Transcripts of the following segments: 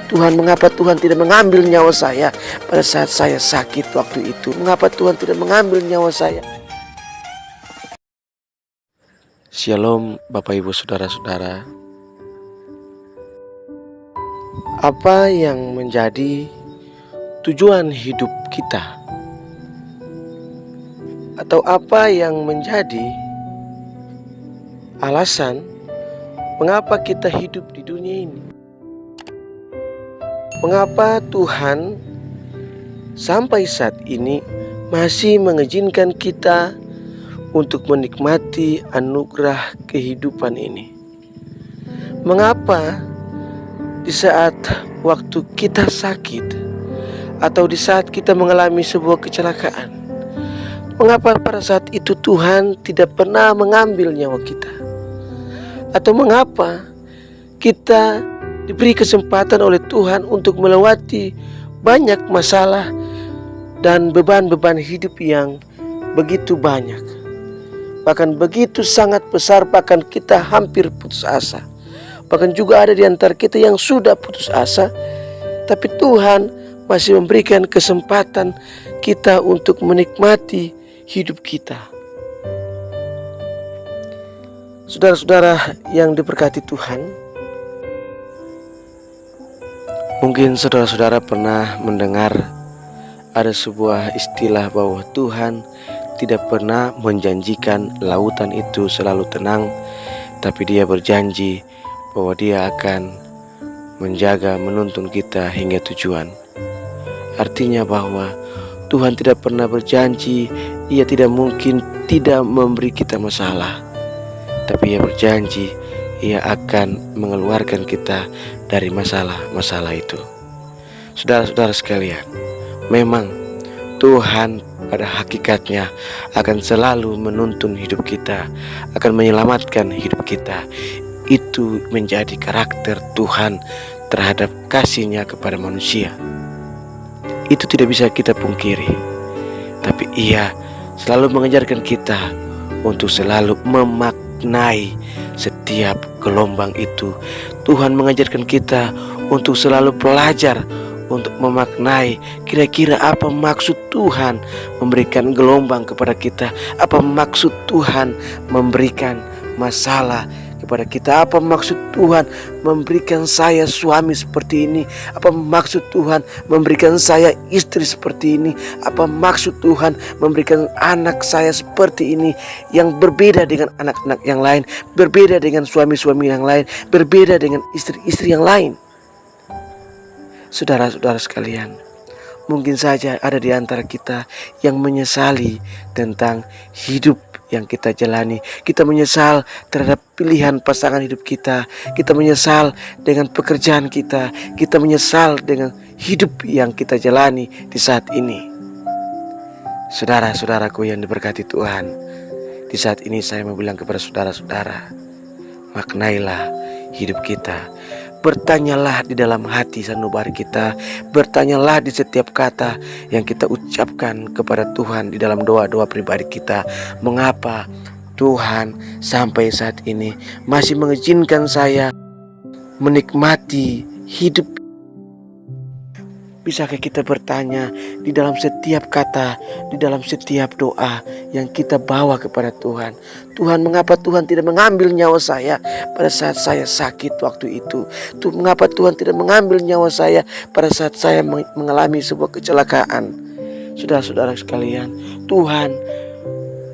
Tuhan, mengapa Tuhan tidak mengambil nyawa saya pada saat saya sakit waktu itu? Mengapa Tuhan tidak mengambil nyawa saya? Shalom Bapak Ibu Saudara-saudara. Apa yang menjadi tujuan hidup kita? Atau apa yang menjadi alasan mengapa kita hidup di dunia ini? Mengapa Tuhan sampai saat ini masih mengizinkan kita untuk menikmati anugerah kehidupan ini? Mengapa di saat waktu kita sakit atau di saat kita mengalami sebuah kecelakaan, mengapa pada saat itu Tuhan tidak pernah mengambil nyawa kita? Atau mengapa kita diberi kesempatan oleh Tuhan untuk melewati banyak masalah dan beban-beban hidup yang begitu banyak, bahkan begitu sangat besar, bahkan kita hampir putus asa. Bahkan juga ada di antara kita yang sudah putus asa, tapi Tuhan masih memberikan kesempatan kita untuk menikmati hidup kita. Saudara-saudara yang diberkati Tuhan, mungkin saudara-saudara pernah mendengar ada sebuah istilah bahwa Tuhan tidak pernah menjanjikan lautan itu selalu tenang, tapi Dia berjanji bahwa Dia akan menjaga menuntun kita hingga tujuan. Artinya bahwa Tuhan tidak pernah berjanji Ia tidak mungkin tidak memberi kita masalah, tapi Ia berjanji Ia akan mengeluarkan kita dari masalah-masalah itu. Saudara-saudara sekalian, memang Tuhan pada hakikatnya akan selalu menuntun hidup kita, akan menyelamatkan hidup kita. Itu menjadi karakter Tuhan terhadap kasih-Nya kepada manusia. Itu tidak bisa kita pungkiri. Tapi Ia selalu mengajarkan kita untuk selalu memaknai setiap gelombang itu. Tuhan mengajarkan kita untuk selalu belajar untuk memaknai kira-kira apa maksud Tuhan memberikan gelombang kepada kita, apa maksud Tuhan memberikan masalah kepada kita, apa maksud Tuhan memberikan saya suami seperti ini, apa maksud Tuhan memberikan saya istri seperti ini, apa maksud Tuhan memberikan anak saya seperti ini, yang berbeda dengan anak-anak yang lain, berbeda dengan suami-suami yang lain, berbeda dengan istri-istri yang lain. Saudara-saudara sekalian, mungkin saja ada di antara kita yang menyesali tentang hidup yang kita jalani. Kita menyesal terhadap pilihan pasangan hidup kita. Kita menyesal dengan pekerjaan kita. Kita menyesal dengan hidup yang kita jalani di saat ini. Saudara-saudaraku yang diberkati Tuhan, di saat ini saya mau bilang kepada saudara-saudara, maknailah hidup kita. Bertanyalah di dalam hati sanubari kita. Bertanyalah di setiap kata yang kita ucapkan kepada Tuhan di dalam doa-doa pribadi kita. Mengapa Tuhan sampai saat ini masih mengizinkan saya menikmati hidup? Bisakah kita bertanya di dalam setiap kata, di dalam setiap doa yang kita bawa kepada Tuhan? Tuhan, mengapa Tuhan tidak mengambil nyawa saya pada saat saya sakit waktu itu? Mengapa Tuhan tidak mengambil nyawa saya pada saat saya mengalami sebuah kecelakaan? Saudara-saudara sekalian, Tuhan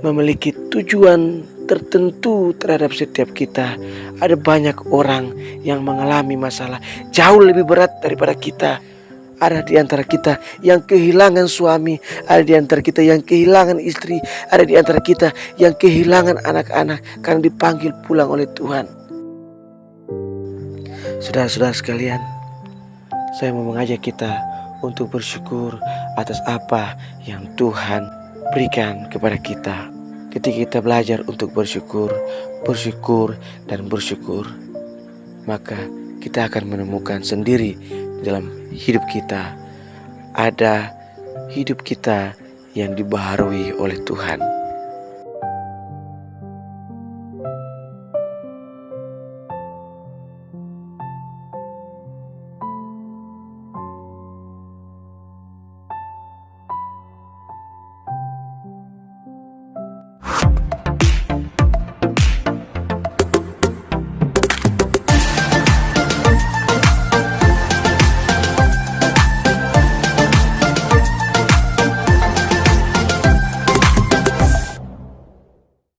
memiliki tujuan tertentu terhadap setiap kita. Ada banyak orang yang mengalami masalah jauh lebih berat daripada kita. Ada di antara kita yang kehilangan suami, ada di antara kita yang kehilangan istri, ada di antara kita yang kehilangan anak-anak karena dipanggil pulang oleh Tuhan. Saudara-saudara sekalian, saya mau mengajak kita untuk bersyukur atas apa yang Tuhan berikan kepada kita. Ketika kita belajar untuk bersyukur, dan bersyukur, maka kita akan menemukan sendiri dalam hidup kita ada hidup kita yang dibaharui oleh Tuhan.